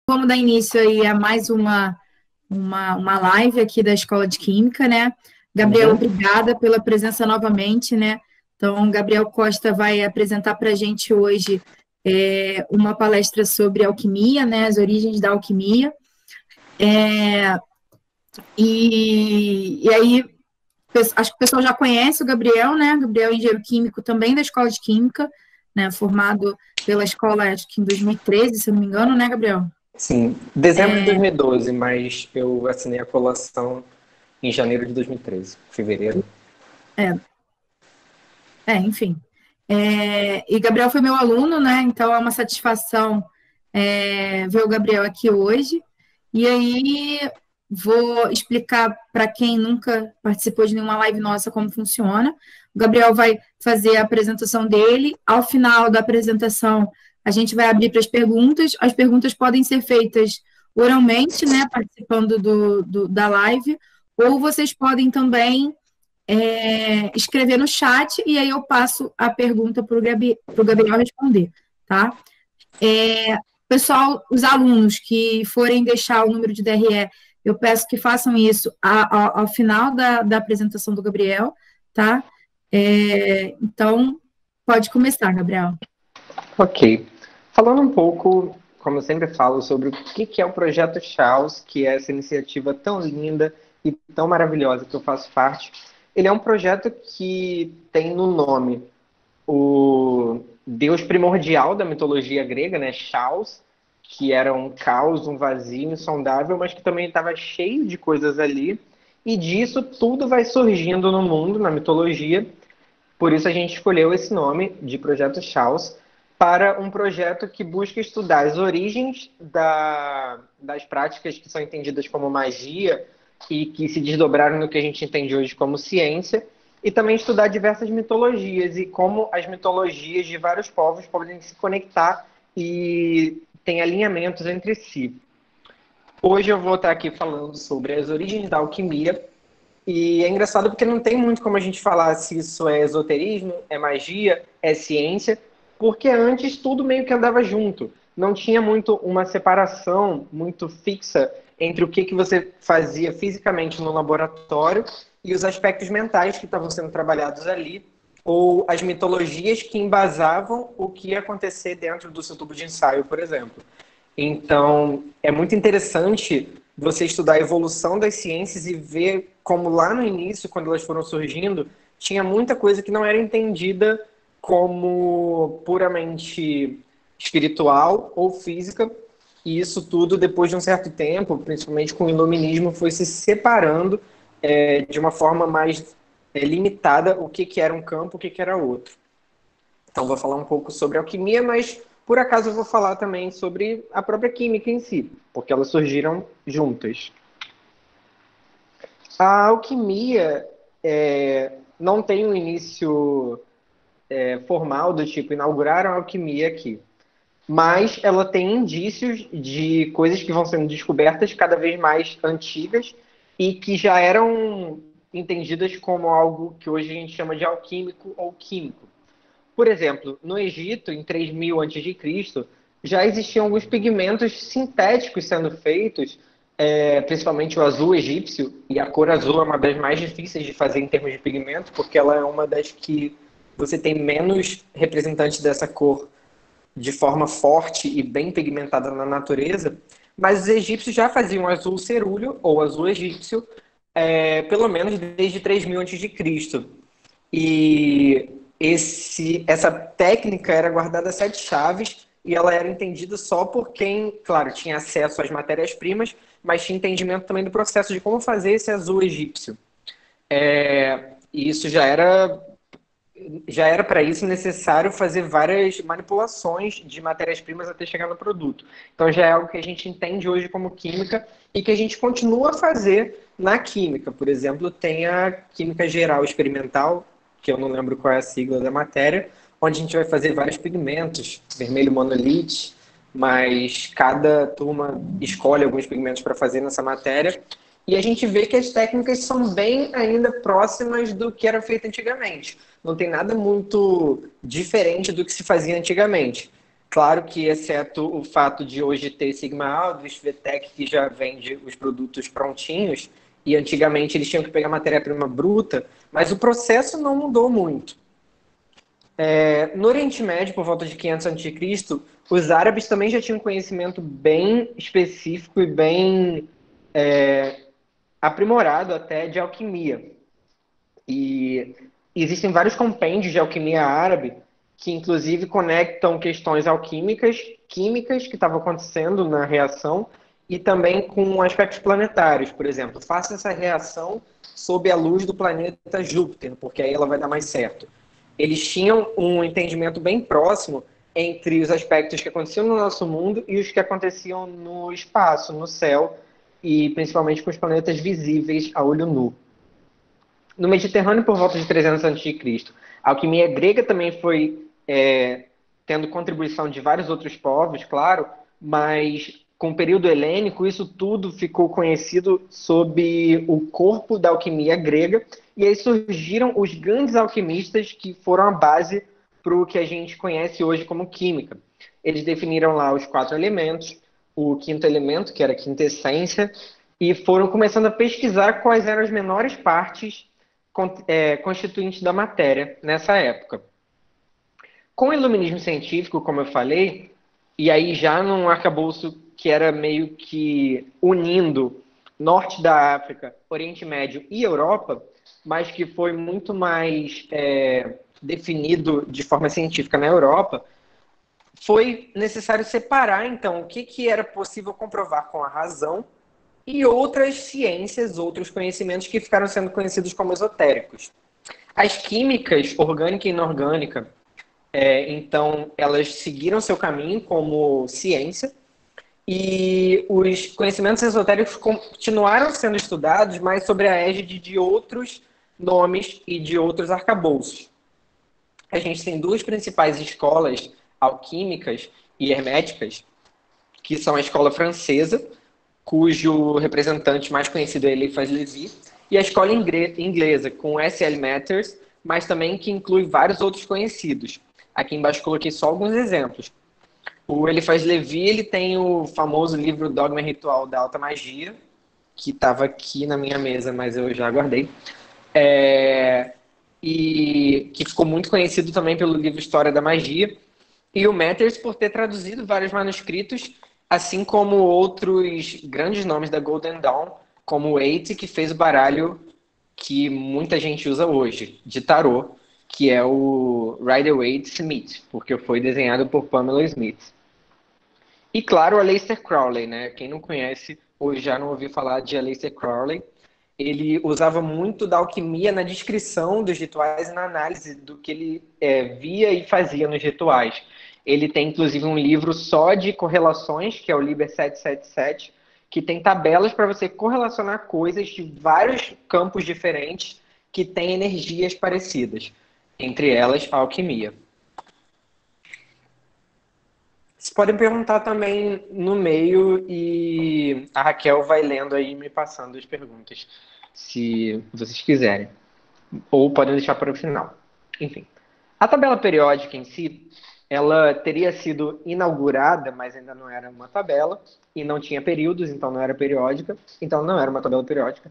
Vamos dar início aí a mais uma live aqui da Escola de Química, né? Gabriel, obrigada pela presença novamente, né? Então, Gabriel Costa vai apresentar para a gente hoje uma palestra sobre alquimia, né? As origens da alquimia. E aí, acho que o pessoal já conhece o Gabriel, né? Gabriel é engenheiro químico também da Escola de Química, né? Formado pela escola, acho que em 2013, se eu não me engano, né, Gabriel? Sim, dezembro de 2012, mas eu assinei a colação em janeiro de 2013, fevereiro. Enfim. E Gabriel foi meu aluno, né? Então é uma satisfação ver o Gabriel aqui hoje. E aí vou explicar para quem nunca participou de nenhuma live nossa como funciona. O Gabriel vai fazer a apresentação dele. Ao final da apresentação, a gente vai abrir para as perguntas. As perguntas podem ser feitas oralmente, né? Participando da live, ou vocês podem também escrever no chat e aí eu passo a pergunta para o Gabriel responder, tá? Pessoal, os alunos que forem deixar o número de DRE, eu peço que façam isso ao final da apresentação do Gabriel, tá? Então, pode começar, Gabriel. Ok. Falando um pouco, como eu sempre falo, sobre o que é o Projeto Chaos, que é essa iniciativa tão linda e tão maravilhosa que eu faço parte. Ele é um projeto que tem no nome o deus primordial da mitologia grega, né, Chaos, que era um caos, um vazio insondável, mas que também estava cheio de coisas ali. E disso tudo vai surgindo no mundo, na mitologia. Por isso a gente escolheu esse nome de Projeto Chaos para um projeto que busca estudar as origens das práticas que são entendidas como magia e que se desdobraram no que a gente entende hoje como ciência, e também estudar diversas mitologias e como as mitologias de vários povos podem se conectar e têm alinhamentos entre si. Hoje eu vou estar aqui falando sobre as origens da alquimia, e é engraçado porque não tem muito como a gente falar se isso é esoterismo, é magia, é ciência, porque antes tudo meio que andava junto. Não tinha muito uma separação muito fixa entre o que você fazia fisicamente no laboratório e os aspectos mentais que estavam sendo trabalhados ali, ou as mitologias que embasavam o que ia acontecer dentro do seu tubo de ensaio, por exemplo. Então, é muito interessante você estudar a evolução das ciências e ver como lá no início, quando elas foram surgindo, tinha muita coisa que não era entendida como puramente espiritual ou física, e isso tudo, depois de um certo tempo, principalmente com o iluminismo, foi se separando de uma forma mais limitada o que era um campo, o que era outro. Então, vou falar um pouco sobre alquimia, mas por acaso eu vou falar também sobre a própria química em si, porque elas surgiram juntas. A alquimia não tem um início formal do tipo inauguraram a alquimia aqui, mas ela tem indícios de coisas que vão sendo descobertas cada vez mais antigas e que já eram entendidas como algo que hoje a gente chama de alquímico ou químico. Por exemplo, no Egito, em 3000 a.C., já existiam alguns pigmentos sintéticos sendo feitos, principalmente o azul egípcio, e a cor azul é uma das mais difíceis de fazer em termos de pigmento, porque ela é uma das que você tem menos representantes dessa cor de forma forte e bem pigmentada na natureza, mas os egípcios já faziam azul cerúleo, ou azul egípcio, pelo menos desde 3000 a.C. E essa técnica era guardada a 7 chaves e ela era entendida só por quem, claro, tinha acesso às matérias-primas, mas tinha entendimento também do processo de como fazer esse azul egípcio. E isso já era para isso necessário fazer várias manipulações de matérias-primas até chegar no produto. Então já é algo que a gente entende hoje como química e que a gente continua a fazer na química. Por exemplo, tem a química geral experimental, que eu não lembro qual é a sigla da matéria, onde a gente vai fazer vários pigmentos, vermelho monolite, mas cada turma escolhe alguns pigmentos para fazer nessa matéria, e a gente vê que as técnicas são bem ainda próximas do que era feito antigamente. Não tem nada muito diferente do que se fazia antigamente. Claro que, exceto o fato de hoje ter Sigma Aldrich, VTEC, que já vende os produtos prontinhos, e antigamente eles tinham que pegar matéria-prima bruta, mas o processo não mudou muito. No Oriente Médio, por volta de 500 a.C., os árabes também já tinham um conhecimento bem específico e bem aprimorado até de alquimia. E existem vários compêndios de alquimia árabe que, inclusive, conectam questões alquímicas, químicas que estavam acontecendo na reação e também com aspectos planetários. Por exemplo, faça essa reação sob a luz do planeta Júpiter, porque aí ela vai dar mais certo. Eles tinham um entendimento bem próximo entre os aspectos que aconteciam no nosso mundo e os que aconteciam no espaço, no céu, e principalmente com os planetas visíveis a olho nu. No Mediterrâneo, por volta de 300 a.C., a alquimia grega também foi tendo contribuição de vários outros povos, claro, mas com o período helênico, isso tudo ficou conhecido sob o corpo da alquimia grega, e aí surgiram os grandes alquimistas que foram a base para o que a gente conhece hoje como química. Eles definiram lá os 4 elementos, o quinto elemento, que era a quinta essência, e foram começando a pesquisar quais eram as menores partes constituintes da matéria nessa época. Com o iluminismo científico, como eu falei, e aí já num arcabouço que era meio que unindo norte da África, Oriente Médio e Europa, mas que foi muito mais definido de forma científica na Europa, foi necessário separar, então, o que era possível comprovar com a razão e outras ciências, outros conhecimentos que ficaram sendo conhecidos como esotéricos. As químicas, orgânica e inorgânica, então, elas seguiram seu caminho como ciência, e os conhecimentos esotéricos continuaram sendo estudados, mas sobre a égide de outros nomes e de outros arcabouços. A gente tem 2 principais escolas alquímicas e herméticas, que são a escola francesa, cujo representante mais conhecido é Eliphas Levi, e a escola inglesa, com S.L. Matters, mas também que inclui vários outros conhecidos. Aqui embaixo coloquei só alguns exemplos. O Eliphas Levi, ele tem o famoso livro Dogma e Ritual da Alta Magia, que estava aqui na minha mesa, mas eu já guardei. E que ficou muito conhecido também pelo livro História da Magia. E o Matters por ter traduzido vários manuscritos, assim como outros grandes nomes da Golden Dawn, como o Eight, que fez o baralho que muita gente usa hoje, de tarô, que é o Rider-Waite-Smith, porque foi desenhado por Pamela Smith. E, claro, o Aleister Crowley, né? Quem não conhece ou já não ouviu falar de Aleister Crowley, ele usava muito da alquimia na descrição dos rituais e na análise do que ele via e fazia nos rituais. Ele tem, inclusive, um livro só de correlações, que é o Liber 777, que tem tabelas para você correlacionar coisas de vários campos diferentes que têm energias parecidas, entre elas a alquimia. Vocês podem perguntar também no meio e a Raquel vai lendo aí e me passando as perguntas, se vocês quiserem. Ou podem deixar para o final. Enfim, a tabela periódica em si, ela teria sido inaugurada, mas ainda não era uma tabela, e não tinha períodos, então não era periódica, então não era uma tabela periódica,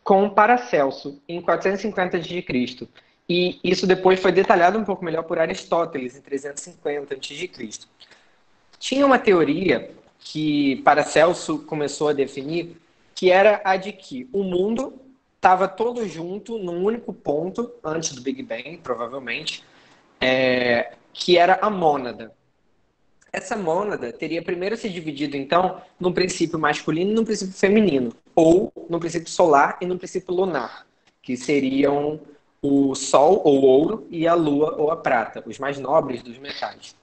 com Paracelso, em 450 a.C. E isso depois foi detalhado um pouco melhor por Aristóteles, em 350 a.C. Tinha uma teoria que Paracelso começou a definir, que era a de que o mundo estava todo junto num único ponto, antes do Big Bang, provavelmente, que era a mônada. Essa mônada teria primeiro se dividido, então, num princípio masculino e num princípio feminino, ou num princípio solar e num princípio lunar, que seriam o Sol, ou ouro, e a Lua, ou a prata, os mais nobres dos metais.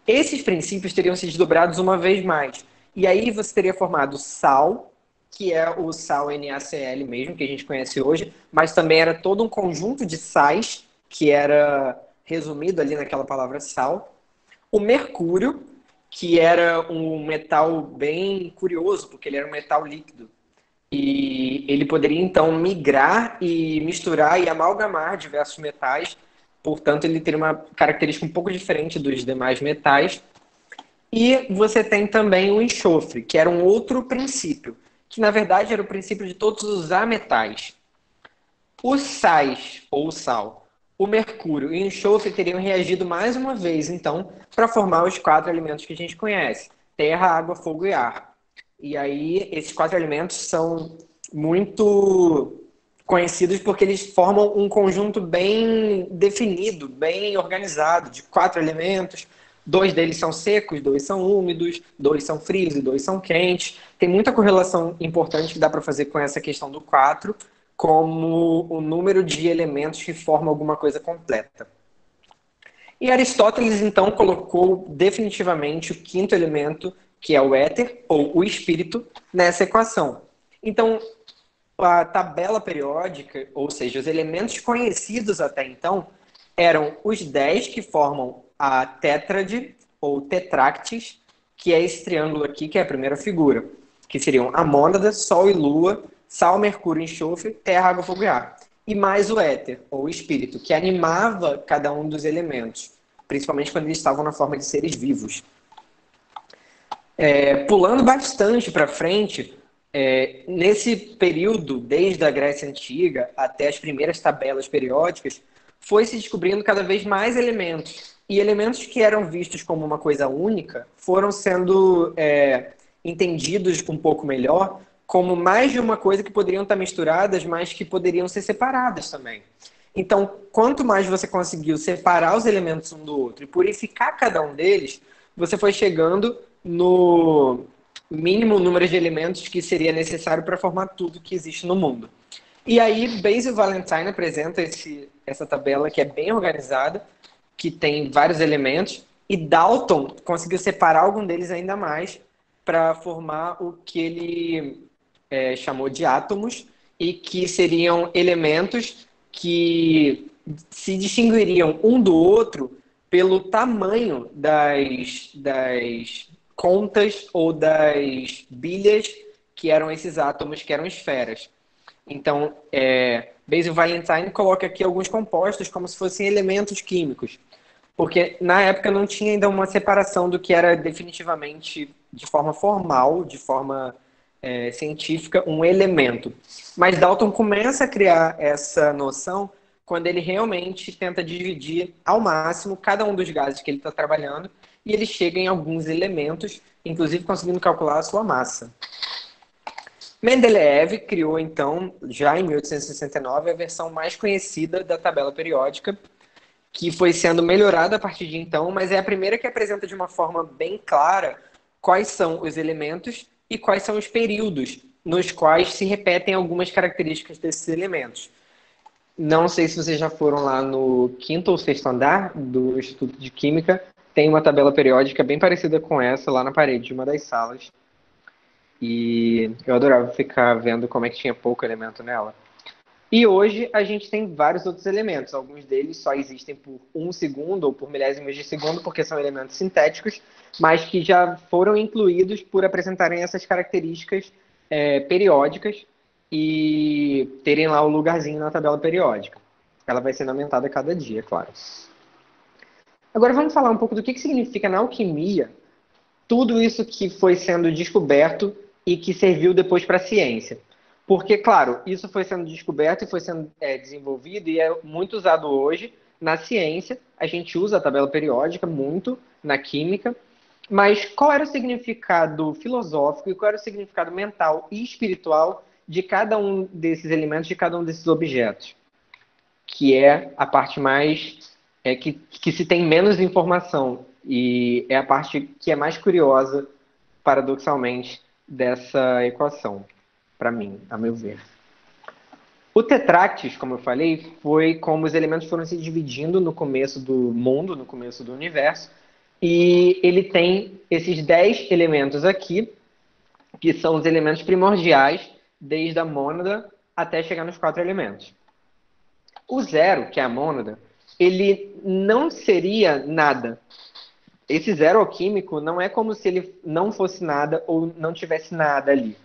Esses princípios teriam se desdobrados uma vez mais. E aí você teria formado sal, que é o sal NaCl mesmo, que a gente conhece hoje, mas também era todo um conjunto de sais, que era resumido ali naquela palavra sal. O mercúrio, que era um metal bem curioso, porque ele era um metal líquido. E ele poderia, então, migrar e misturar e amalgamar diversos metais, portanto, ele teria uma característica um pouco diferente dos demais metais. E você tem também o enxofre, que era um outro princípio, que na verdade era o princípio de todos os ametais. Os sais, ou o sal, o mercúrio e o enxofre teriam reagido mais uma vez, então, para formar os 4 elementos que a gente conhece: terra, água, fogo e ar. E aí, esses 4 elementos são muito conhecidos porque eles formam um conjunto bem definido, bem organizado, de 4 elementos. 2 deles são secos, 2 são úmidos, 2 são frios e 2 são quentes. Tem muita correlação importante que dá para fazer com essa questão do 4, como o número de elementos que formam alguma coisa completa. E Aristóteles, então, colocou definitivamente o 5º elemento, que é o éter, ou o espírito, nessa equação. Então, a tabela periódica, ou seja, os elementos conhecidos até então, eram os 10 que formam a tétrade, ou tetráctis, que é esse triângulo aqui, que é a primeira figura, que seriam a mônada, Sol e Lua, Sal, Mercúrio, Enxofre, Terra, Água, Fogo e Ar. E mais o éter, ou o espírito, que animava cada um dos elementos, principalmente quando eles estavam na forma de seres vivos. Pulando bastante para frente, nesse período, desde a Grécia Antiga até as primeiras tabelas periódicas, foi se descobrindo cada vez mais elementos. E elementos que eram vistos como uma coisa única foram sendo entendidos um pouco melhor como mais de uma coisa que poderiam estar misturadas, mas que poderiam ser separadas também. Então, quanto mais você conseguiu separar os elementos um do outro e purificar cada um deles, você foi chegando no mínimo número de elementos que seria necessário para formar tudo que existe no mundo. E aí, Basil Valentine apresenta essa tabela que é bem organizada, que tem vários elementos, e Dalton conseguiu separar algum deles ainda mais para formar o que ele chamou de átomos, e que seriam elementos que se distinguiriam um do outro pelo tamanho das contas ou das bilhas, que eram esses átomos, que eram esferas. Então, Basil Valentine coloca aqui alguns compostos como se fossem elementos químicos, porque na época não tinha ainda uma separação do que era definitivamente, de forma formal, de forma científica, um elemento. Mas Dalton começa a criar essa noção quando ele realmente tenta dividir ao máximo cada um dos gases que ele está trabalhando, e ele chega em alguns elementos, inclusive conseguindo calcular a sua massa. Mendeleev criou, então, já em 1869, a versão mais conhecida da tabela periódica, que foi sendo melhorada a partir de então, mas é a primeira que apresenta de uma forma bem clara quais são os elementos e quais são os períodos nos quais se repetem algumas características desses elementos. Não sei se vocês já foram lá no 5º ou 6º andar do Instituto de Química, tem uma tabela periódica bem parecida com essa lá na parede de uma das salas. E eu adorava ficar vendo como é que tinha pouco elemento nela. E hoje a gente tem vários outros elementos. Alguns deles só existem por 1 segundo ou por milésimos de segundo, porque são elementos sintéticos, mas que já foram incluídos por apresentarem essas características periódicas e terem lá o lugarzinho na tabela periódica. Ela vai sendo aumentada a cada dia, claro. Agora vamos falar um pouco do que significa na alquimia tudo isso que foi sendo descoberto e que serviu depois para a ciência. Porque, claro, isso foi sendo descoberto e foi sendo desenvolvido e é muito usado hoje na ciência. A gente usa a tabela periódica muito na química. Mas qual era o significado filosófico e qual era o significado mental e espiritual de cada um desses elementos, de cada um desses objetos? Que é a parte mais... que se tem menos informação. E é a parte que é mais curiosa, paradoxalmente, dessa equação, para mim, a meu ver. O tetráctis, como eu falei, foi como os elementos foram se dividindo no começo do mundo, no começo do universo, e ele tem esses 10 elementos aqui, que são os elementos primordiais, desde a mônada até chegar nos 4 elementos. O zero, que é a mônada, ele não seria nada. Esse zero alquímico não é como se ele não fosse nada ou não tivesse nada ali.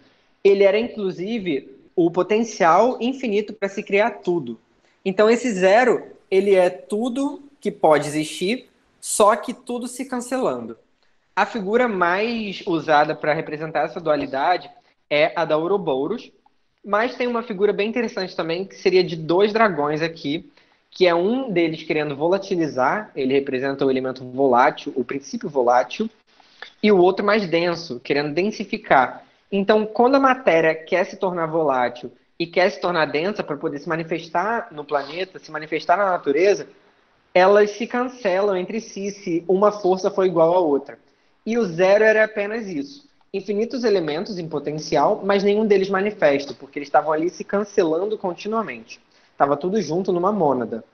Ele era, inclusive, o potencial infinito para se criar tudo. Então, esse zero, ele é tudo que pode existir, só que tudo se cancelando. A figura mais usada para representar essa dualidade é a da Ouroboros, mas tem uma figura bem interessante também, que seria de dois dragões aqui, que é um deles querendo volatilizar, ele representa o elemento volátil, o princípio volátil, e o outro mais denso, querendo densificar. Então, quando a matéria quer se tornar volátil e quer se tornar densa para poder se manifestar no planeta, se manifestar na natureza, elas se cancelam entre si se uma força for igual à outra. E o zero era apenas isso. Infinitos elementos em potencial, mas nenhum deles manifesta, porque eles estavam ali se cancelando continuamente. Estava tudo junto numa mônada.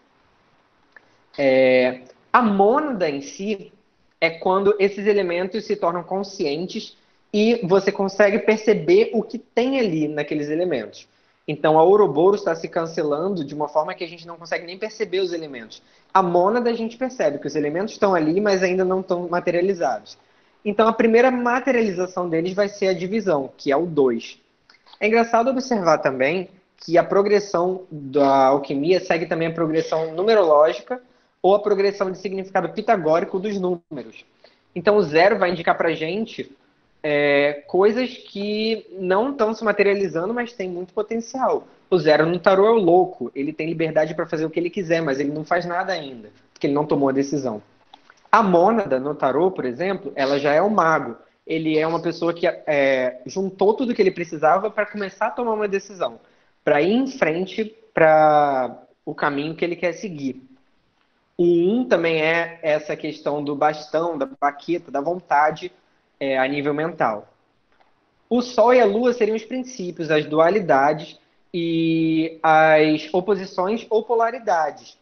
A mônada em si é quando esses elementos se tornam conscientes e você consegue perceber o que tem ali naqueles elementos. Então, a Ouroboros está se cancelando de uma forma que a gente não consegue nem perceber os elementos. A mônada a gente percebe que os elementos estão ali, mas ainda não estão materializados. Então, a primeira materialização deles vai ser a divisão, que é o 2. É engraçado observar também que a progressão da alquimia segue também a progressão numerológica ou a progressão de significado pitagórico dos números. Então, o zero vai indicar para a gente coisas que não estão se materializando, mas têm muito potencial. O zero no tarô é o louco, ele tem liberdade para fazer o que ele quiser, mas ele não faz nada ainda, porque ele não tomou a decisão. A mônada no tarô, por exemplo, ela já é o mago. Ele é uma pessoa que juntou tudo que ele precisava para começar a tomar uma decisão, para ir em frente para o caminho que ele quer seguir. O 1 também é essa questão do bastão, da baqueta, da vontade a nível mental. O Sol e a Lua seriam os princípios, as dualidades e as oposições ou polaridades.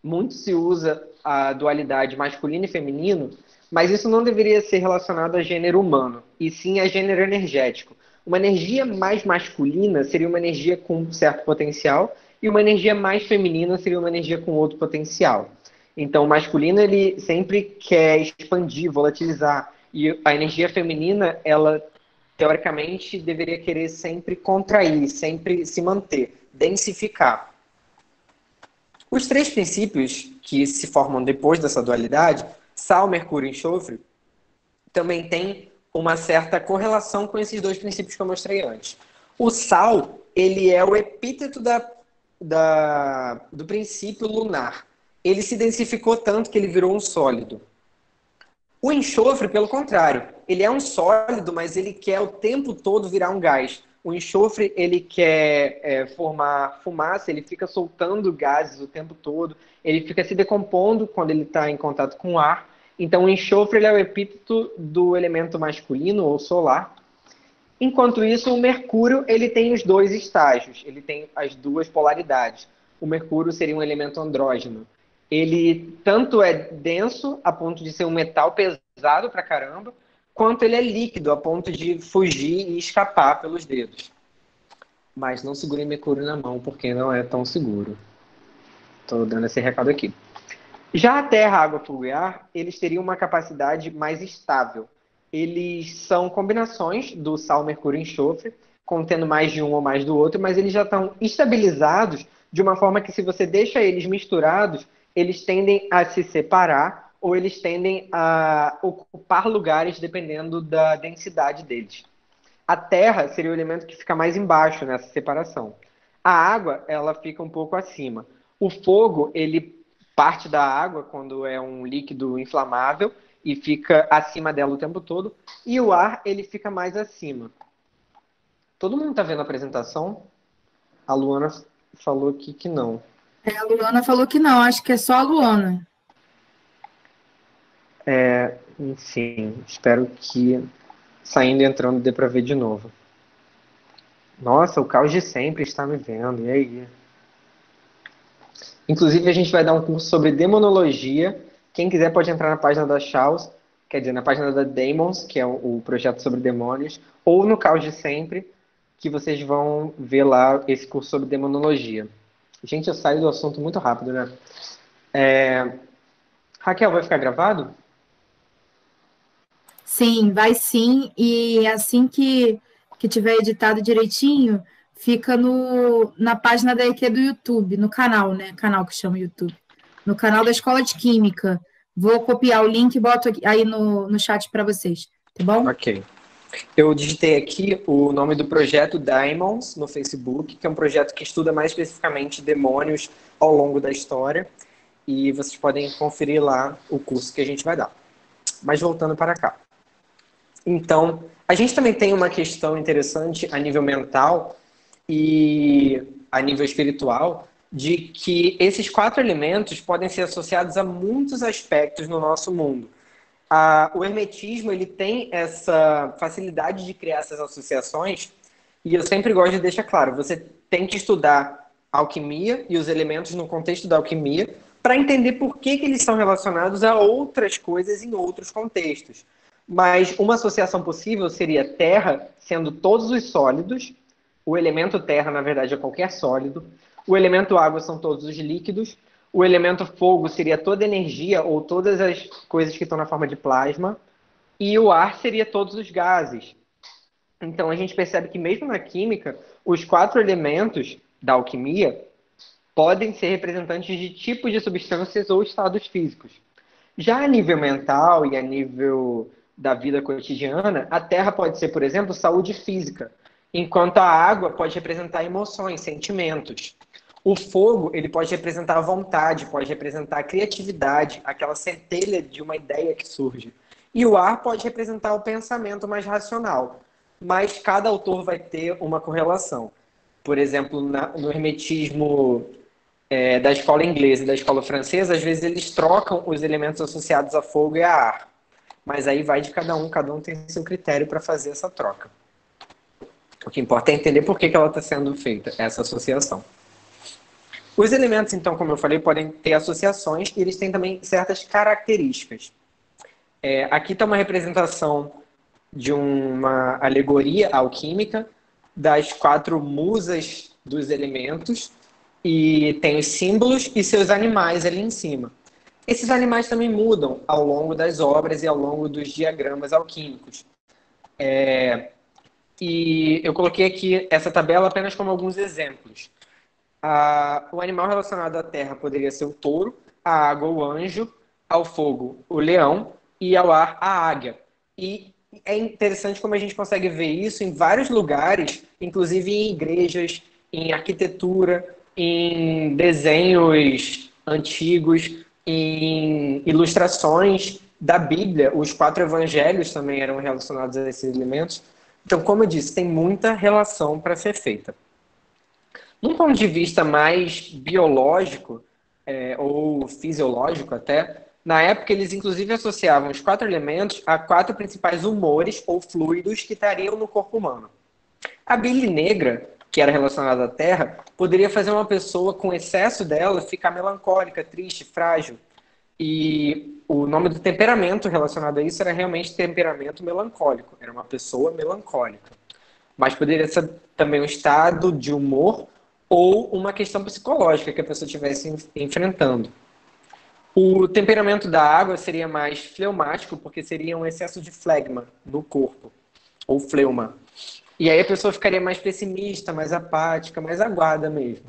Muito se usa a dualidade masculino e feminino, mas isso não deveria ser relacionado a gênero humano, e sim a gênero energético. Uma energia mais masculina seria uma energia com um certo potencial, e uma energia mais feminina seria uma energia com outro potencial. Então, o masculino ele sempre quer expandir, volatilizar, e a energia feminina, ela teoricamente deveria querer sempre contrair, sempre se manter, densificar. Os três princípios que se formam depois dessa dualidade, Sal, Mercúrio e Enxofre, também tem uma certa correlação com esses dois princípios que eu mostrei antes. O Sal, ele é o epíteto do princípio lunar. Ele se densificou tanto que ele virou um sólido. O enxofre, pelo contrário, ele é um sólido, mas ele quer o tempo todo virar um gás. O enxofre, ele quer formar fumaça, ele fica soltando gases o tempo todo, ele fica se decompondo quando ele está em contato com o ar. Então, o enxofre ele é o epíteto do elemento masculino ou solar. Enquanto isso, o Mercúrio ele tem os dois estágios, ele tem as duas polaridades. O Mercúrio seria um elemento andrógeno. Ele tanto é denso, a ponto de ser um metal pesado pra caramba, quanto ele é líquido, a ponto de fugir e escapar pelos dedos. Mas não segurem Mercúrio na mão, porque não é tão seguro. Estou dando esse recado aqui. Já a terra, água, fogo e ar, eles teriam uma capacidade mais estável. Eles são combinações do sal, mercúrio e enxofre, contendo mais de um ou mais do outro, mas eles já estão estabilizados de uma forma que se você deixa eles misturados, eles tendem a se separar ou eles tendem a ocupar lugares dependendo da densidade deles. A terra seria o elemento que fica mais embaixo nessa separação. A água, ela fica um pouco acima. O fogo, ele parte da água quando é um líquido inflamável e fica acima dela o tempo todo. E o ar, ele fica mais acima. Todo mundo está vendo a apresentação? A Luana falou aqui que não. A Luana falou que não, acho que é só a Luana. Enfim, espero que saindo e entrando dê para ver de novo. Nossa, o caos de sempre está me vendo, e aí? Inclusive, a gente vai dar um curso sobre demonologia. Quem quiser pode entrar na página da Chaos, quer dizer, na página da Demons, que é o projeto sobre demônios, ou no Caos de Sempre, que vocês vão ver lá esse curso sobre demonologia. Gente, eu saio do assunto muito rápido, né? Raquel, vai ficar gravado? Sim, vai sim. E assim que tiver editado direitinho, fica na página da EQ do YouTube, no canal, né? Canal que chama YouTube. No canal da Escola de Química. Vou copiar o link e boto aí no chat para vocês, tá bom? Ok. Eu digitei aqui o nome do projeto Daimons no Facebook, que é um projeto que estuda mais especificamente demônios ao longo da história. E vocês podem conferir lá o curso que a gente vai dar. Mas voltando para cá. Então, a gente também tem uma questão interessante a nível mental e a nível espiritual, de que esses 4 elementos podem ser associados a muitos aspectos no nosso mundo. O hermetismo, ele tem essa facilidade de criar essas associações, e eu sempre gosto de deixar claro, você tem que estudar alquimia e os elementos no contexto da alquimia para entender por que eles são relacionados a outras coisas em outros contextos. Mas uma associação possível seria terra sendo todos os sólidos, o elemento terra, na verdade, é qualquer sólido, o elemento água são todos os líquidos, o elemento fogo seria toda energia ou todas as coisas que estão na forma de plasma, e o ar seria todos os gases. Então a gente percebe que mesmo na química, os 4 elementos da alquimia podem ser representantes de tipos de substâncias ou estados físicos. Já a nível mental e a nível da vida cotidiana, a terra pode ser, por exemplo, saúde física, enquanto a água pode representar emoções, sentimentos. O fogo, ele pode representar a vontade, pode representar a criatividade, aquela centelha de uma ideia que surge. E o ar pode representar o pensamento mais racional. Mas cada autor vai ter uma correlação. Por exemplo, no hermetismo da escola inglesa e da escola francesa, às vezes eles trocam os elementos associados a fogo e a ar. Mas aí vai de cada um tem seu critério para fazer essa troca. O que importa é entender por que ela está sendo feita, essa associação. Os elementos, então, como eu falei, podem ter associações e eles têm também certas características. Aqui está uma representação de uma alegoria alquímica das 4 musas dos elementos e tem os símbolos e seus animais ali em cima. Esses animais também mudam ao longo das obras e ao longo dos diagramas alquímicos. E eu coloquei aqui essa tabela apenas como alguns exemplos. O animal relacionado à terra poderia ser o touro, à água o anjo, ao fogo o leão e ao ar a águia. E é interessante como a gente consegue ver isso em vários lugares, inclusive em igrejas, em arquitetura, em desenhos antigos, em ilustrações da Bíblia. Os 4 evangelhos também eram relacionados a esses elementos. Então, como eu disse, tem muita relação para ser feita. Num ponto de vista mais biológico, ou fisiológico até, na época eles inclusive associavam os 4 elementos a 4 principais humores ou fluidos que estariam no corpo humano. A bile negra, que era relacionada à terra, poderia fazer uma pessoa com excesso dela ficar melancólica, triste, frágil. E o nome do temperamento relacionado a isso era realmente temperamento melancólico. Era uma pessoa melancólica. Mas poderia ser também um estado de humor ou uma questão psicológica que a pessoa estivesse enfrentando. O temperamento da água seria mais fleumático, porque seria um excesso de flegma no corpo, ou fleuma. E aí a pessoa ficaria mais pessimista, mais apática, mais aguada mesmo.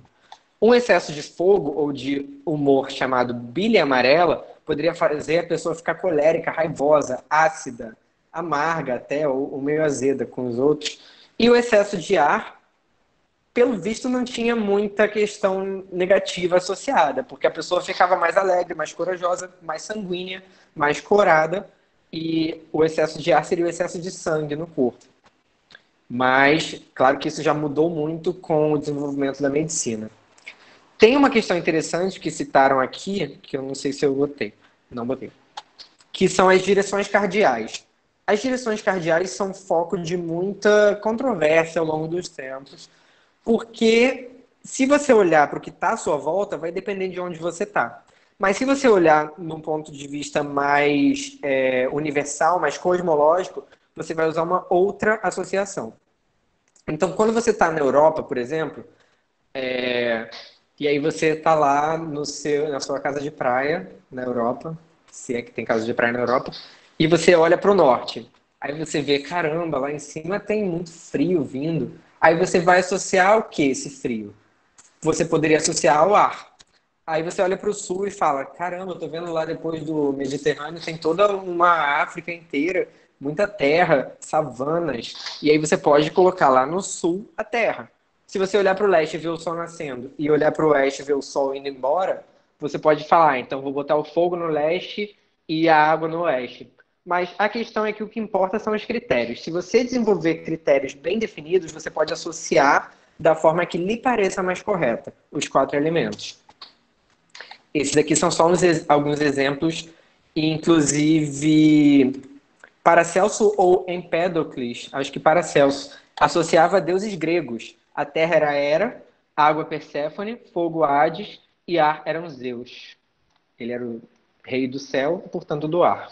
Um excesso de fogo ou de humor chamado bile amarela poderia fazer a pessoa ficar colérica, raivosa, ácida, amarga até, ou meio azeda com os outros. E o excesso de ar, pelo visto, não tinha muita questão negativa associada, porque a pessoa ficava mais alegre, mais corajosa, mais sanguínea, mais corada, e o excesso de ar seria o excesso de sangue no corpo. Mas, claro que isso já mudou muito com o desenvolvimento da medicina. Tem uma questão interessante que citaram aqui, que eu não sei se eu botei, não botei, que são as direções cardeais. As direções cardeais são foco de muita controvérsia ao longo dos tempos, porque se você olhar para o que está à sua volta, vai depender de onde você está. Mas se você olhar num ponto de vista mais universal, mais cosmológico, você vai usar uma outra associação. Então, quando você está na Europa, por exemplo, e aí você está lá na sua casa de praia, na Europa, se é que tem casa de praia na Europa, e você olha para o norte. Aí você vê, caramba, lá em cima tem muito frio vindo. Aí você vai associar o que esse frio? Você poderia associar ao ar. Aí você olha para o sul e fala, caramba, eu tô vendo lá depois do Mediterrâneo, tem toda uma África inteira, muita terra, savanas. E aí você pode colocar lá no sul a terra. Se você olhar para o leste e ver o sol nascendo, e olhar para o oeste e ver o sol indo embora, você pode falar, então vou botar o fogo no leste e a água no oeste. Mas a questão é que o que importa são os critérios. Se você desenvolver critérios bem definidos, você pode associar da forma que lhe pareça mais correta os 4 elementos. Esses aqui são só alguns exemplos, inclusive Paracelso ou Empédocles, acho que Paracelso, associava a deuses gregos. A terra era Hera, água Perséfone, fogo Hades e ar eram Zeus. Ele era o rei do céu, portanto do ar.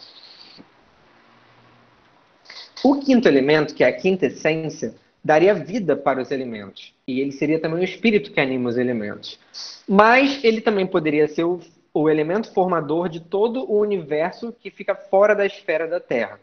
O quinto elemento, que é a quinta essência, daria vida para os elementos. E ele seria também o espírito que anima os elementos. Mas ele também poderia ser o elemento formador de todo o universo que fica fora da esfera da Terra.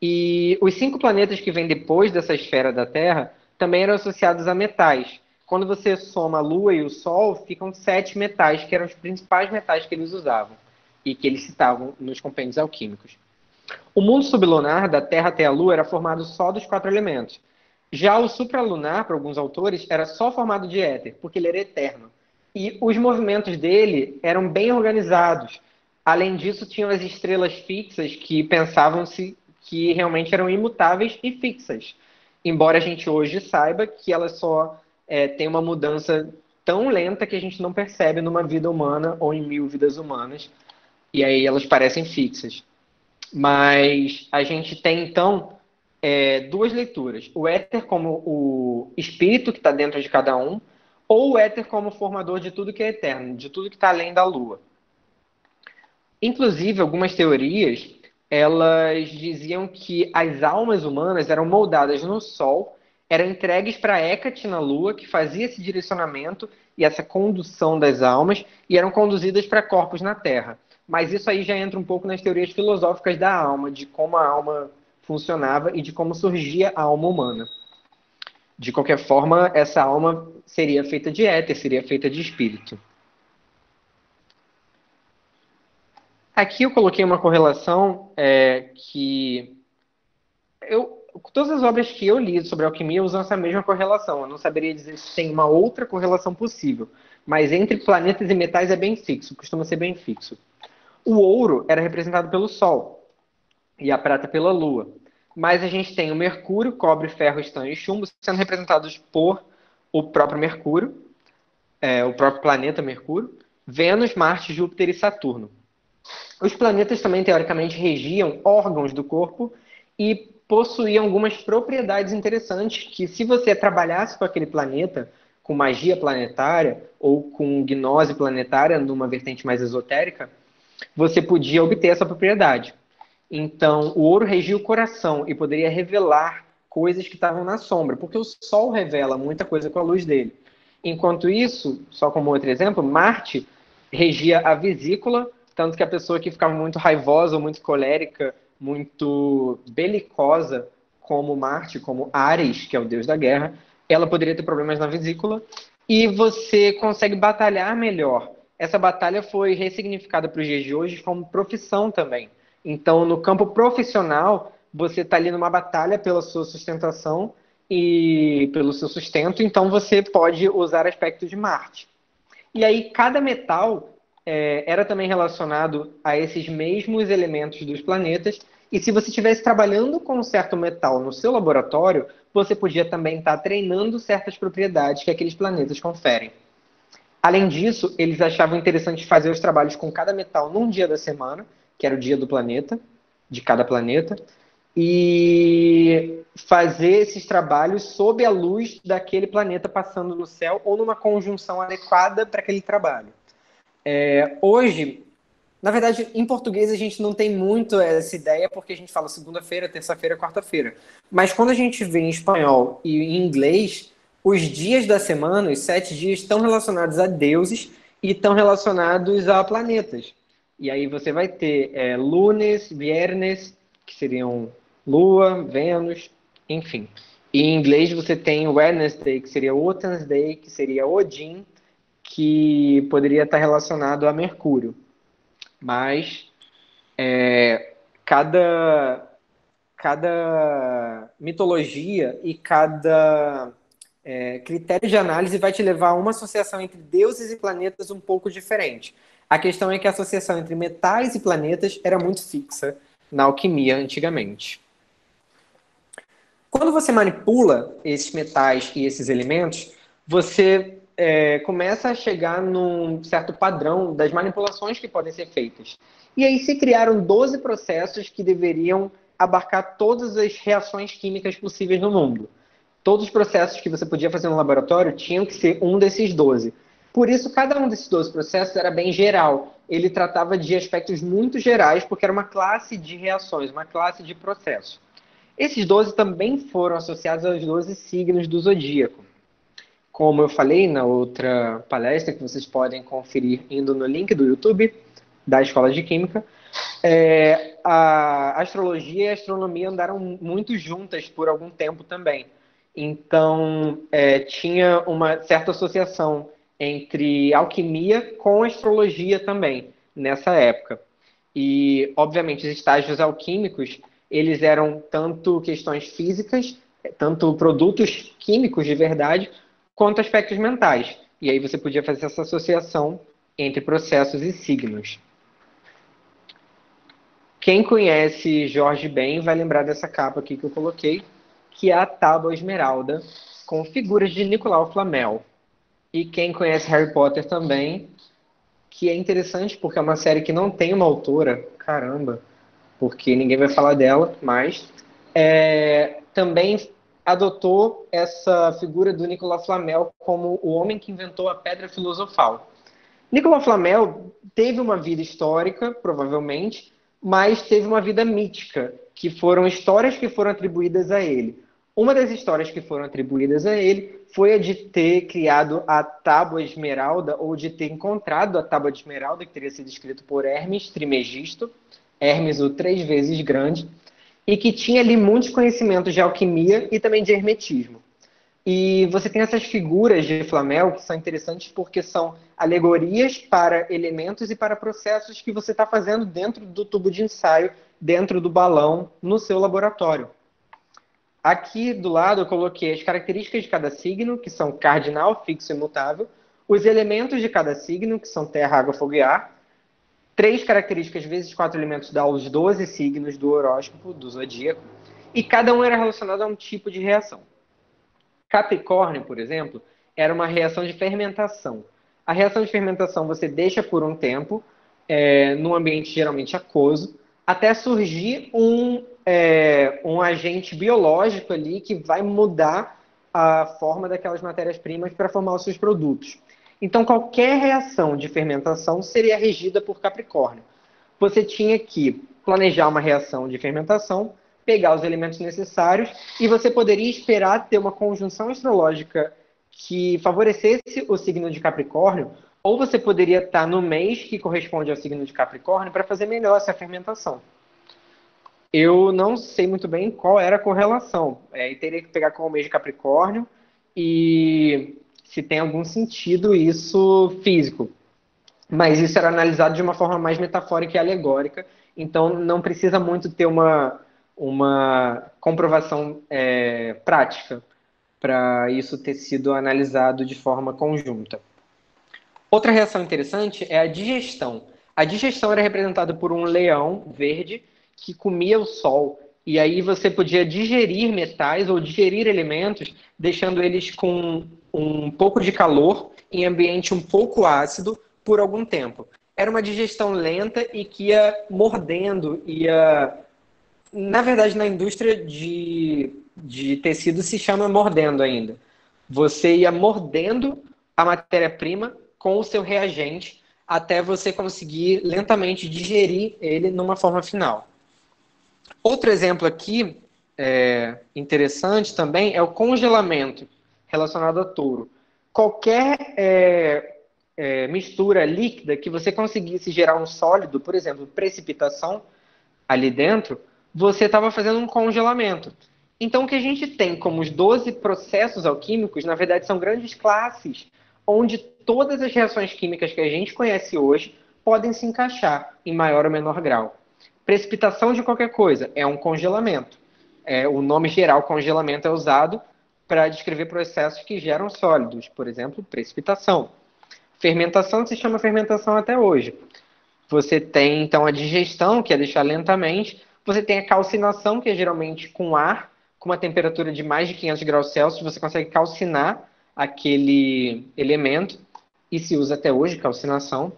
E os 5 planetas que vêm depois dessa esfera da Terra também eram associados a metais. Quando você soma a Lua e o Sol, ficam 7 metais, que eram os principais metais que eles usavam e que eles citavam nos compêndios alquímicos. O mundo sublunar, da Terra até a Lua, era formado só dos 4 elementos. Já o supralunar, para alguns autores, era só formado de éter, porque ele era eterno. E os movimentos dele eram bem organizados. Além disso, tinham as estrelas fixas que pensavam-se que realmente eram imutáveis e fixas. Embora a gente hoje saiba que elas só têm uma mudança tão lenta que a gente não percebe numa vida humana ou em 1000 vidas humanas. E aí elas parecem fixas. Mas a gente tem, então, 2 leituras. O éter como o espírito que está dentro de cada um, ou o éter como formador de tudo que é eterno, de tudo que está além da Lua. Inclusive, algumas teorias, elas diziam que as almas humanas eram moldadas no Sol, eram entregues para Hecate na Lua, que fazia esse direcionamento e essa condução das almas, e eram conduzidas para corpos na Terra. Mas isso aí já entra um pouco nas teorias filosóficas da alma, de como a alma funcionava e de como surgia a alma humana. De qualquer forma, essa alma seria feita de éter, seria feita de espírito. Aqui eu coloquei uma correlação que todas as obras que eu li sobre alquimia usam essa mesma correlação. Eu não saberia dizer se tem uma outra correlação possível, mas entre planetas e metais é bem fixo, costuma ser bem fixo. O ouro era representado pelo Sol e a prata pela Lua. Mas a gente tem o Mercúrio, cobre, ferro, estanho e chumbo sendo representados por o próprio Mercúrio, o próprio planeta Mercúrio, Vênus, Marte, Júpiter e Saturno. Os planetas também, teoricamente, regiam órgãos do corpo e possuíam algumas propriedades interessantes que, se você trabalhasse com aquele planeta, com magia planetária ou com gnose planetária, numa vertente mais esotérica, você podia obter essa propriedade. Então, o ouro regia o coração e poderia revelar coisas que estavam na sombra, porque o Sol revela muita coisa com a luz dele. Enquanto isso, só como outro exemplo, Marte regia a vesícula, tanto que a pessoa que ficava muito raivosa, muito colérica, muito belicosa, como Marte, como Ares, que é o deus da guerra, ela poderia ter problemas na vesícula, e você consegue batalhar melhor. Essa batalha foi ressignificada para os dias de hoje como profissão também. Então, no campo profissional, você está ali numa batalha pela sua sustentação e pelo seu sustento, então você pode usar aspectos de Marte. E aí, cada metal era também relacionado a esses mesmos elementos dos planetas, e se você estivesse trabalhando com um certo metal no seu laboratório, você podia também estar treinando certas propriedades que aqueles planetas conferem. Além disso, eles achavam interessante fazer os trabalhos com cada metal num dia da semana, que era o dia do planeta, de cada planeta, e fazer esses trabalhos sob a luz daquele planeta passando no céu ou numa conjunção adequada para aquele trabalho. Hoje, na verdade, em português a gente não tem muito essa ideia porque a gente fala segunda-feira, terça-feira, quarta-feira. Mas quando a gente vê em espanhol e em inglês, os dias da semana, os 7 dias, estão relacionados a deuses e estão relacionados a planetas. E aí você vai ter lunes, viernes, que seriam Lua, Vênus, enfim. E em inglês você tem Wednesday, que seria Wednesday, que seria Odin, que poderia estar relacionado a Mercúrio. Mas cada, cada mitologia e cada critério de análise vai te levar a uma associação entre deuses e planetas um pouco diferente. A questão é que a associação entre metais e planetas era muito fixa na alquimia antigamente. Quando você manipula esses metais e esses elementos, você começa a chegar num certo padrão das manipulações que podem ser feitas. E aí se criaram 12 processos que deveriam abarcar todas as reações químicas possíveis no mundo. Todos os processos que você podia fazer no laboratório tinham que ser um desses 12. Por isso, cada um desses 12 processos era bem geral. Ele tratava de aspectos muito gerais, porque era uma classe de reações, uma classe de processos. Esses 12 também foram associados aos 12 signos do zodíaco. Como eu falei na outra palestra, que vocês podem conferir indo no link do YouTube da Escola de Química, a astrologia e a astronomia andaram muito juntas por algum tempo também. Então, tinha uma certa associação entre alquimia com astrologia também, nessa época. E, obviamente, os estágios alquímicos, eles eram tanto questões físicas, tanto produtos químicos de verdade, quanto aspectos mentais. E aí você podia fazer essa associação entre processos e signos. Quem conhece Jorge Ben vai lembrar dessa capa aqui que eu coloquei, que é a Tábua Esmeralda, com figuras de Nicolau Flamel. E quem conhece Harry Potter também, que é interessante porque é uma série que não tem uma autora, caramba, porque ninguém vai falar dela, mas também adotou essa figura do Nicolau Flamel como o homem que inventou a Pedra Filosofal. Nicolau Flamel teve uma vida histórica, provavelmente, mas teve uma vida mítica, que foram histórias que foram atribuídas a ele. Uma das histórias que foram atribuídas a ele foi a de ter criado a Tábua Esmeralda, ou de ter encontrado a Tábua de Esmeralda, que teria sido escrito por Hermes Trismegisto, Hermes o 3 vezes grande, e que tinha ali muitos conhecimentos de alquimia e também de hermetismo. E você tem essas figuras de Flamel que são interessantes porque são alegorias para elementos e para processos que você está fazendo dentro do tubo de ensaio, dentro do balão, no seu laboratório. Aqui do lado eu coloquei as características de cada signo, que são cardinal, fixo e imutável, os elementos de cada signo, que são terra, água, fogo e ar, 3 características vezes 4 elementos dá os 12 signos do horóscopo, do zodíaco, e cada um era relacionado a um tipo de reação. Capricórnio, por exemplo, era uma reação de fermentação. A reação de fermentação você deixa por um tempo, num ambiente geralmente aquoso, até surgir um agente biológico ali que vai mudar a forma daquelas matérias-primas para formar os seus produtos. Então, qualquer reação de fermentação seria regida por Capricórnio. Você tinha que planejar uma reação de fermentação, pegar os elementos necessários e você poderia esperar ter uma conjunção astrológica que favorecesse o signo de Capricórnio, ou você poderia estar no mês que corresponde ao signo de Capricórnio para fazer melhor essa fermentação. Eu não sei muito bem qual era a correlação. E teria que pegar com o mês de Capricórnio e se tem algum sentido isso físico. Mas isso era analisado de uma forma mais metafórica e alegórica, então não precisa muito ter uma comprovação prática para isso ter sido analisado de forma conjunta. Outra reação interessante é a digestão. A digestão era representada por um leão verde que comia o sol, e aí você podia digerir metais ou digerir elementos, deixando eles com um pouco de calor em ambiente um pouco ácido por algum tempo. Era uma digestão lenta e que ia mordendo, na verdade, na indústria de tecido se chama mordendo ainda. Você ia mordendo a matéria-prima com o seu reagente até você conseguir lentamente digerir ele numa forma final. Outro exemplo aqui interessante também é o congelamento relacionado a touro. Qualquer mistura líquida que você conseguisse gerar um sólido, por exemplo, precipitação ali dentro, você estava fazendo um congelamento. Então, o que a gente tem como os 12 processos alquímicos, na verdade, são grandes classes, onde todas as reações químicas que a gente conhece hoje podem se encaixar em maior ou menor grau. Precipitação de qualquer coisa é um congelamento. O nome geral congelamento é usado para descrever processos que geram sólidos, por exemplo, precipitação. Fermentação se chama fermentação até hoje. Você tem, então, a digestão, que é deixar lentamente. Você tem a calcinação, que é geralmente com ar, com uma temperatura de mais de 500 graus Celsius, você consegue calcinar aquele elemento, e se usa até hoje, calcinação.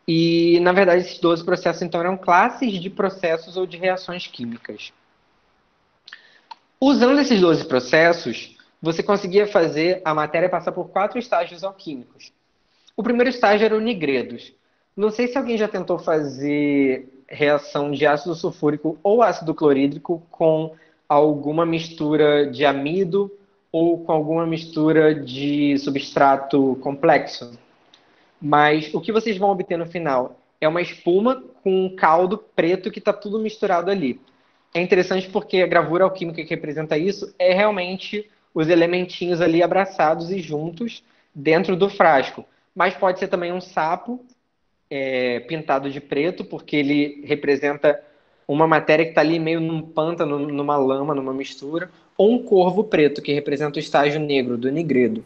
E, na verdade, esses 12 processos, então, eram classes de processos ou de reações químicas. Usando esses 12 processos, você conseguia fazer a matéria passar por 4 estágios alquímicos. O primeiro estágio era o nigredos. Não sei se alguém já tentou fazer reação de ácido sulfúrico ou ácido clorídrico com alguma mistura de amido ou com alguma mistura de substrato complexo. Mas o que vocês vão obter no final é uma espuma com um caldo preto que está tudo misturado ali. É interessante porque a gravura alquímica que representa isso é realmente os elementinhos ali abraçados e juntos dentro do frasco. Mas pode ser também um sapo pintado de preto, porque ele representa uma matéria que está ali meio num pântano, numa lama, numa mistura, ou um corvo preto, que representa o estágio negro do nigredo.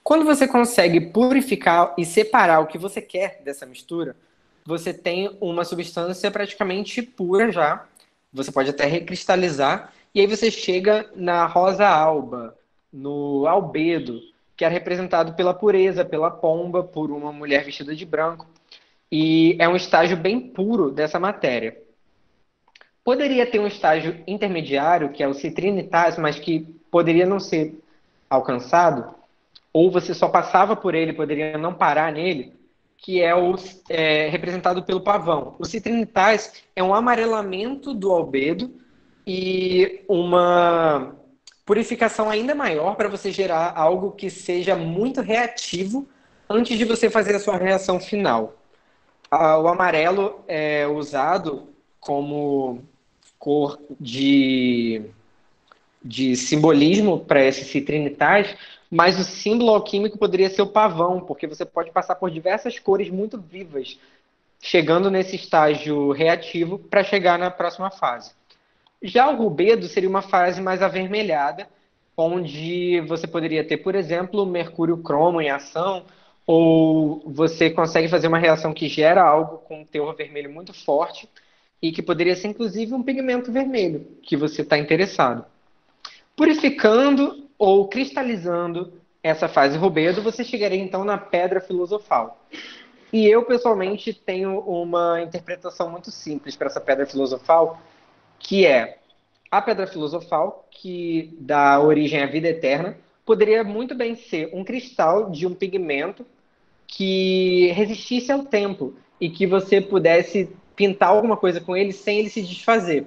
Quando você consegue purificar e separar o que você quer dessa mistura, você tem uma substância praticamente pura já. Você pode até recristalizar. E aí você chega na rosa alba, no albedo, que é representado pela pureza, pela pomba, por uma mulher vestida de branco. E é um estágio bem puro dessa matéria. Poderia ter um estágio intermediário, que é o citrinitas, mas que poderia não ser alcançado, ou você só passava por ele, poderia não parar nele, que é representado pelo pavão. O citrinitas é um amarelamento do albedo e uma purificação ainda maior para você gerar algo que seja muito reativo antes de você fazer a sua reação final. O amarelo é usado como cor de simbolismo para esse citrinitas, mas o símbolo alquímico poderia ser o pavão, porque você pode passar por diversas cores muito vivas, chegando nesse estágio reativo para chegar na próxima fase. Já o rubedo seria uma fase mais avermelhada, onde você poderia ter, por exemplo, mercúrio cromo em ação, ou você consegue fazer uma reação que gera algo com um teor vermelho muito forte, e que poderia ser inclusive um pigmento vermelho, que você está interessado. Purificando ou cristalizando essa fase rubedo, você chegaria então na pedra filosofal. E eu, pessoalmente, tenho uma interpretação muito simples para essa pedra filosofal, que é a pedra filosofal, que dá origem à vida eterna, poderia muito bem ser um cristal de um pigmento que resistisse ao tempo e que você pudesse pintar alguma coisa com ele sem ele se desfazer.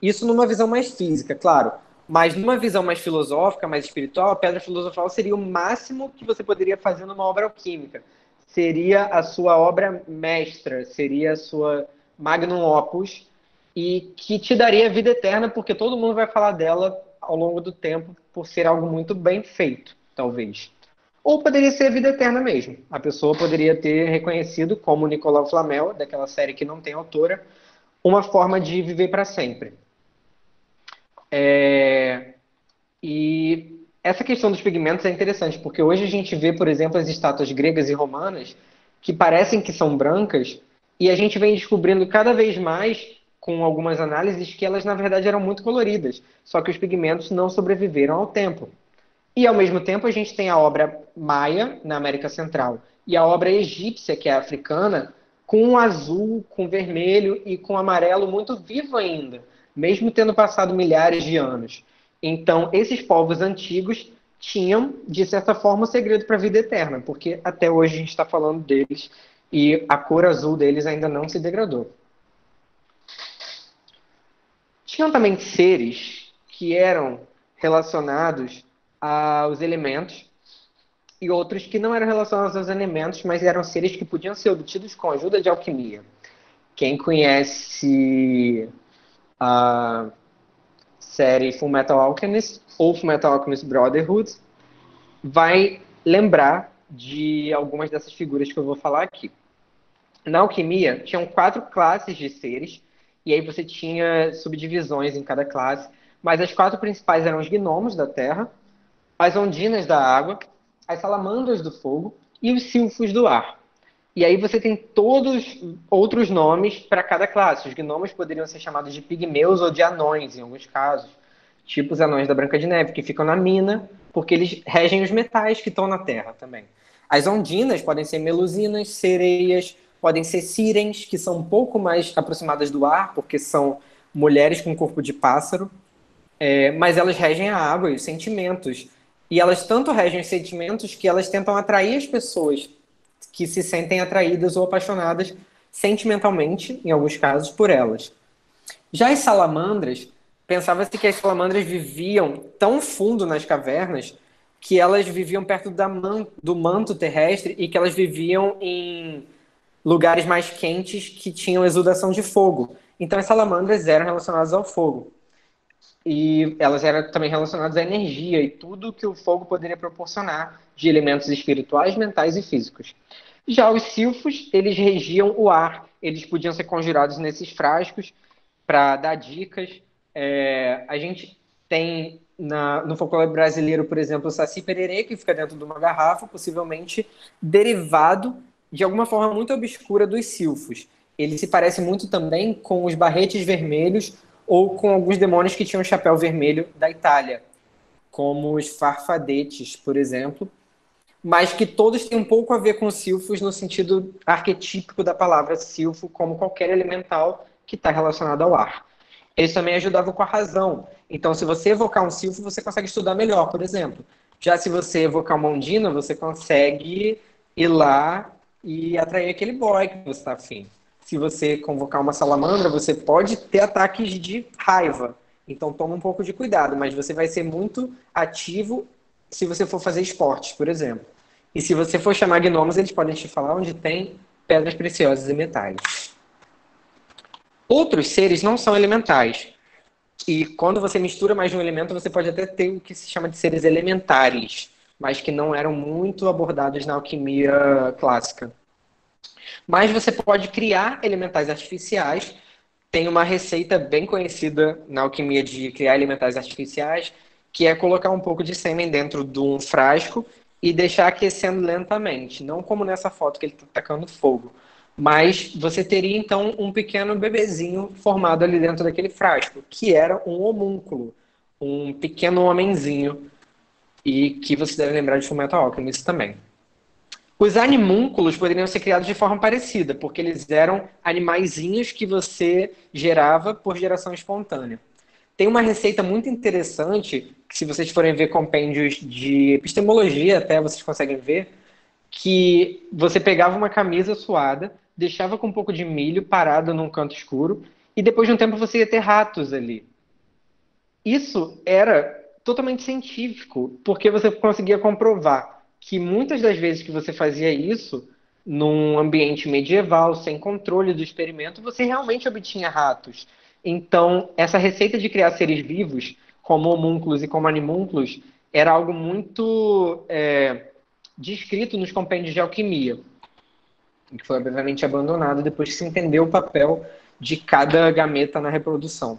Isso numa visão mais física, claro. Mas numa visão mais filosófica, mais espiritual, a pedra filosofal seria o máximo que você poderia fazer numa obra alquímica. Seria a sua obra mestra, seria a sua magnum opus, e que te daria vida eterna, porque todo mundo vai falar dela ao longo do tempo, por ser algo muito bem feito, talvez. Ou poderia ser a vida eterna mesmo. A pessoa poderia ter reconhecido, como Nicolau Flamel, daquela série que não tem autora, uma forma de viver para sempre. E essa questão dos pigmentos é interessante, porque hoje a gente vê, por exemplo, as estátuas gregas e romanas que parecem que são brancas, e a gente vem descobrindo cada vez mais, com algumas análises, que elas na verdade eram muito coloridas, só que os pigmentos não sobreviveram ao tempo. E ao mesmo tempo a gente tem a obra maia, na América Central, e a obra egípcia, que é africana, com azul, com vermelho e com amarelo muito vivo ainda, mesmo tendo passado milhares de anos. Então, esses povos antigos tinham, de certa forma, o segredo para a vida eterna, porque até hoje a gente está falando deles e a cor azul deles ainda não se degradou. Tinham também seres que eram relacionados aos elementos e outros que não eram relacionados aos elementos, mas eram seres que podiam ser obtidos com a ajuda de alquimia. Quem conhece série Fullmetal Alchemist ou Fullmetal Alchemist Brotherhood vai lembrar de algumas dessas figuras que eu vou falar aqui. Na alquimia, tinham 4 classes de seres, e aí você tinha subdivisões em cada classe, mas as 4 principais eram os gnomos da terra, as ondinas da água, as salamandras do fogo e os silfos do ar. E aí você tem todos outros nomes para cada classe. Os gnomos poderiam ser chamados de pigmeus ou de anões, em alguns casos. Tipo os anões da Branca de Neve, que ficam na mina, porque eles regem os metais que estão na terra também. As ondinas podem ser melusinas, sereias, podem ser sirens, que são um pouco mais aproximadas do ar, porque são mulheres com corpo de pássaro, mas elas regem a água e os sentimentos. E elas tanto regem os sentimentos que elas tentam atrair as pessoas que se sentem atraídas ou apaixonadas sentimentalmente, em alguns casos, por elas. Já as salamandras, pensava-se que as salamandras viviam tão fundo nas cavernas que elas viviam perto do manto terrestre e que elas viviam em lugares mais quentes que tinham exudação de fogo. Então as salamandras eram relacionadas ao fogo. E elas eram também relacionadas à energia e tudo que o fogo poderia proporcionar de elementos espirituais, mentais e físicos. Já os silfos, eles regiam o ar. Eles podiam ser conjurados nesses frascos para dar dicas. A gente tem no folclore brasileiro, por exemplo, o Saci Pererê, que fica dentro de uma garrafa, possivelmente derivado de alguma forma muito obscura dos silfos. Ele se parece muito também com os barretes vermelhos ou com alguns demônios que tinham um chapéu vermelho da Itália, como os farfadetes, por exemplo, mas que todos têm um pouco a ver com silfos no sentido arquetípico da palavra silfo, como qualquer elemental que está relacionado ao ar. Eles também ajudavam com a razão. Então, se você evocar um silfo, você consegue estudar melhor, por exemplo. Já se você evocar uma ondina, você consegue ir lá e atrair aquele boy que você está afim. Se você convocar uma salamandra, você pode ter ataques de raiva. Então, toma um pouco de cuidado, mas você vai ser muito ativo se você for fazer esportes, por exemplo. E se você for chamar gnomos, eles podem te falar onde tem pedras preciosas e metais. Outros seres não são elementais. E quando você mistura mais de um elemento, você pode até ter o que se chama de seres elementares, mas que não eram muito abordados na alquimia clássica. Mas você pode criar elementais artificiais. Tem uma receita bem conhecida na alquimia de criar elementais artificiais, que é colocar um pouco de sêmen dentro de um frasco e deixar aquecendo lentamente. Não como nessa foto que ele está tacando fogo. Mas você teria, então, um pequeno bebezinho formado ali dentro daquele frasco, que era um homúnculo, um pequeno homenzinho, e que você deve lembrar de Fullmetal Alchemist também. Os animúnculos poderiam ser criados de forma parecida, porque eles eram animaizinhos que você gerava por geração espontânea. Tem uma receita muito interessante, que se vocês forem ver compêndios de epistemologia, até vocês conseguem ver, que você pegava uma camisa suada, deixava com um pouco de milho parado num canto escuro, e depois de um tempo você ia ter ratos ali. Isso era totalmente científico, porque você conseguia comprovar que muitas das vezes que você fazia isso, num ambiente medieval, sem controle do experimento, você realmente obtinha ratos. Então, essa receita de criar seres vivos, como homúnculos e como animúnculos, era algo muito descrito nos compêndios de alquimia, que foi obviamente abandonado depois que se entendeu o papel de cada gameta na reprodução.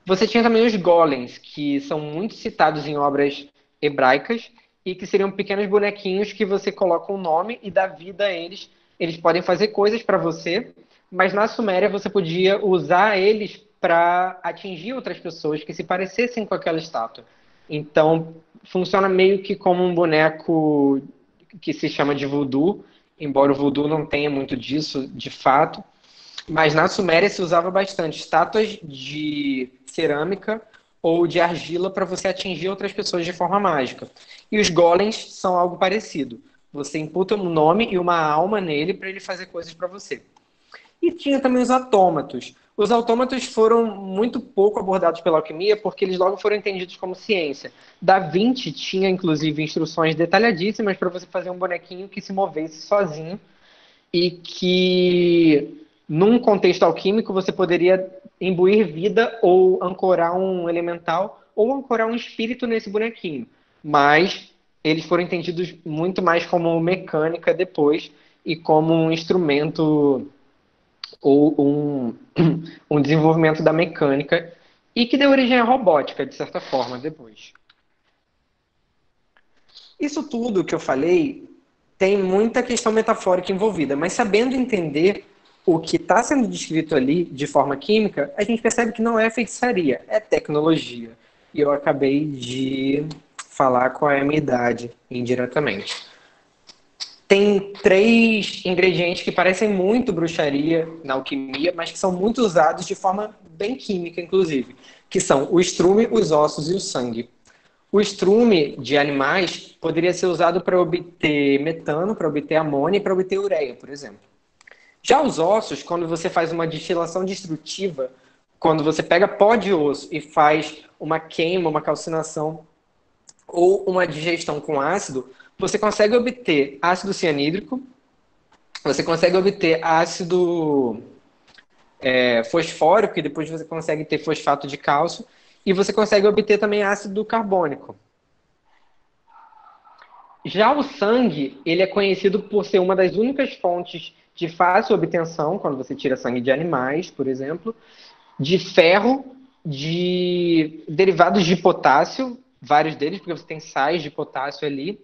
Você tinha também os golems, que são muito citados em obras hebraicas e que seriam pequenos bonequinhos que você coloca um nome e dá vida a eles. Eles podem fazer coisas para você, mas na Suméria você podia usar eles para atingir outras pessoas que se parecessem com aquela estátua. Então, funciona meio que como um boneco que se chama de voodoo, embora o voodoo não tenha muito disso de fato. Mas na Suméria se usava bastante estátuas de cerâmica ou de argila para você atingir outras pessoas de forma mágica. E os golems são algo parecido. Você imputa um nome e uma alma nele para ele fazer coisas para você. E tinha também os autômatos. Os autômatos foram muito pouco abordados pela alquimia porque eles logo foram entendidos como ciência. Da Vinci tinha, inclusive, instruções detalhadíssimas para você fazer um bonequinho que se movesse sozinho e que num contexto alquímico, você poderia imbuir vida ou ancorar um elemental ou ancorar um espírito nesse bonequinho. Mas eles foram entendidos muito mais como mecânica depois e como um instrumento ou um desenvolvimento da mecânica e que deu origem à robótica, de certa forma, depois. Isso tudo que eu falei tem muita questão metafórica envolvida, mas sabendo entender o que está sendo descrito ali de forma química, a gente percebe que não é feitiçaria, é tecnologia. E eu acabei de falar qual é a minha idade, indiretamente. Tem 3 ingredientes que parecem muito bruxaria na alquimia, mas que são muito usados de forma bem química, inclusive, que são o estrume, os ossos e o sangue. O estrume de animais poderia ser usado para obter metano, para obter amônia e para obter ureia, por exemplo. Já os ossos, quando você faz uma destilação destrutiva, quando você pega pó de osso e faz uma queima, uma calcinação ou uma digestão com ácido, você consegue obter ácido cianídrico, você consegue obter ácido fosfórico, e depois você consegue ter fosfato de cálcio, e você consegue obter também ácido carbônico. Já o sangue, ele é conhecido por ser uma das únicas fontes de fácil obtenção, quando você tira sangue de animais, por exemplo, de ferro, de derivados de potássio, vários deles, porque você tem sais de potássio ali,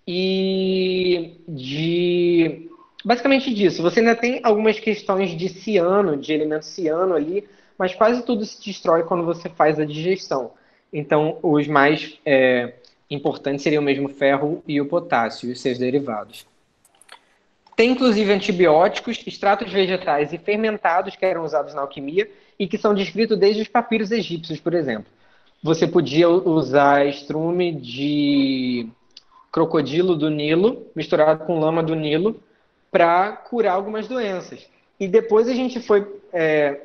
e de... basicamente disso. Você ainda tem algumas questões de ciano, de elemento ciano ali, mas quase tudo se destrói quando você faz a digestão. Então, os mais importantes seriam mesmo o ferro e o potássio, e os seus derivados. Tem, inclusive, antibióticos, extratos vegetais e fermentados que eram usados na alquimia e que são descritos desde os papiros egípcios, por exemplo. Você podia usar estrume de crocodilo do Nilo, misturado com lama do Nilo, para curar algumas doenças. E depois a gente foi,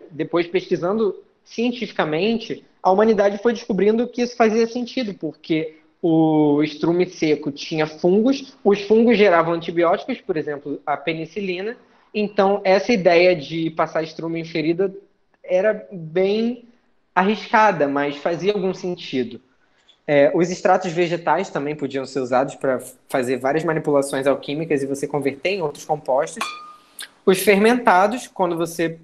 depois pesquisando cientificamente, a humanidade foi descobrindo que isso fazia sentido, porque o estrume seco tinha fungos, os fungos geravam antibióticos, por exemplo, a penicilina. Então, essa ideia de passar estrume em ferida era bem arriscada, mas fazia algum sentido. Os extratos vegetais também podiam ser usados para fazer várias manipulações alquímicas e você converter em outros compostos. Os fermentados, quando você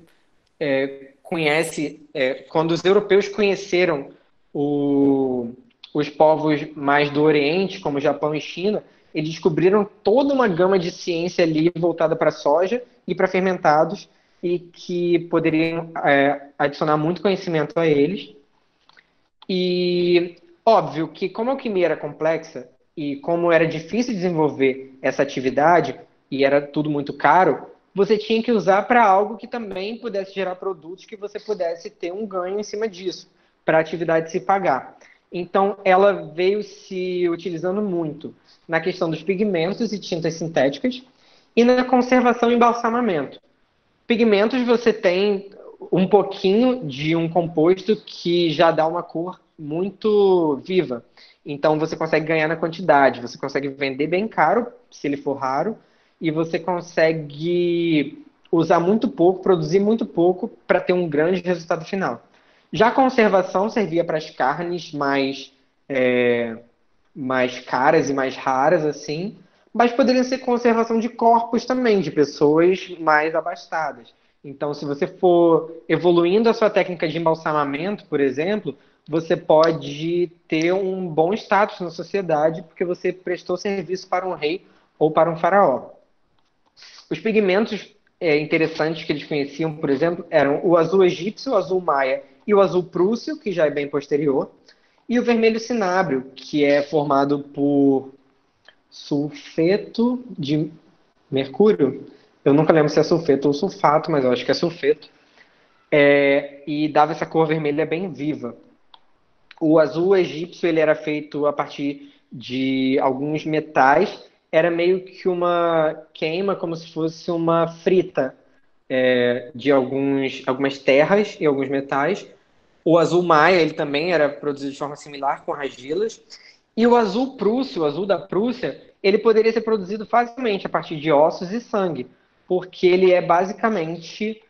conhece, quando os europeus conheceram os povos mais do Oriente, como Japão e China, eles descobriram toda uma gama de ciência ali voltada para soja e para fermentados e que poderiam adicionar muito conhecimento a eles. E óbvio que como a alquimia era complexa e como era difícil desenvolver essa atividade e era tudo muito caro, você tinha que usar para algo que também pudesse gerar produtos que você pudesse ter um ganho em cima disso, para a atividade se pagar. Então, ela veio se utilizando muito na questão dos pigmentos e tintas sintéticas e na conservação e embalsamamento. Pigmentos, você tem um pouquinho de um composto que já dá uma cor muito viva. Então, você consegue ganhar na quantidade, você consegue vender bem caro, se ele for raro, e você consegue usar muito pouco, produzir muito pouco para ter um grande resultado final. Já a conservação servia para as carnes mais caras e mais raras, assim, mas poderia ser conservação de corpos também, de pessoas mais abastadas. Então, se você for evoluindo a sua técnica de embalsamamento, por exemplo, você pode ter um bom status na sociedade porque você prestou serviço para um rei ou para um faraó. Os pigmentos interessantes que eles conheciam, por exemplo, eram o azul egípcio, o azul maia e o azul prússio, que já é bem posterior, e o vermelho cinábrio, que é formado por sulfeto de mercúrio. Eu nunca lembro se é sulfeto ou sulfato, mas eu acho que é sulfeto. E dava essa cor vermelha bem viva. O azul egípcio ele era feito a partir de alguns metais. Era meio que uma queima, como se fosse uma frita de algumas terras e alguns metais. O azul maia ele também era produzido de forma similar, com argilas. E o azul prússio, o azul da Prússia, ele poderia ser produzido facilmente a partir de ossos e sangue, porque ele é basicamente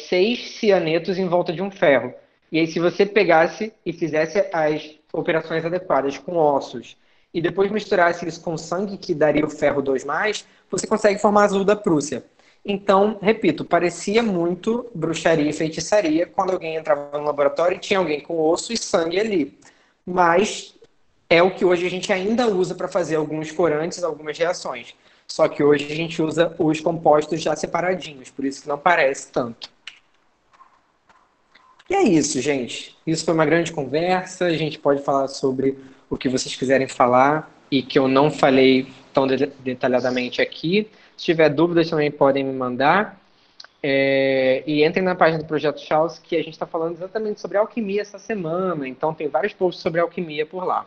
6 cianetos em volta de um ferro. E aí, se você pegasse e fizesse as operações adequadas com ossos e depois misturasse isso com sangue, que daria o ferro 2+, você consegue formar azul da Prússia. Então, repito, parecia muito bruxaria e feitiçaria quando alguém entrava no laboratório e tinha alguém com osso e sangue ali. Mas é o que hoje a gente ainda usa para fazer alguns corantes, algumas reações. Só que hoje a gente usa os compostos já separadinhos, por isso que não parece tanto. E é isso, gente. Isso foi uma grande conversa. A gente pode falar sobre o que vocês quiserem falar e que eu não falei tão detalhadamente aqui. Se tiver dúvidas, também podem me mandar. E entrem na página do Projeto Chaos, que a gente está falando exatamente sobre alquimia essa semana. Então, tem vários posts sobre alquimia por lá.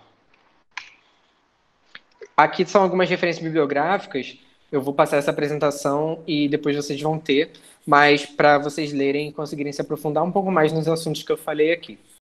Aqui são algumas referências bibliográficas. Eu vou passar essa apresentação e depois vocês vão ter, mas para vocês lerem e conseguirem se aprofundar um pouco mais nos assuntos que eu falei aqui.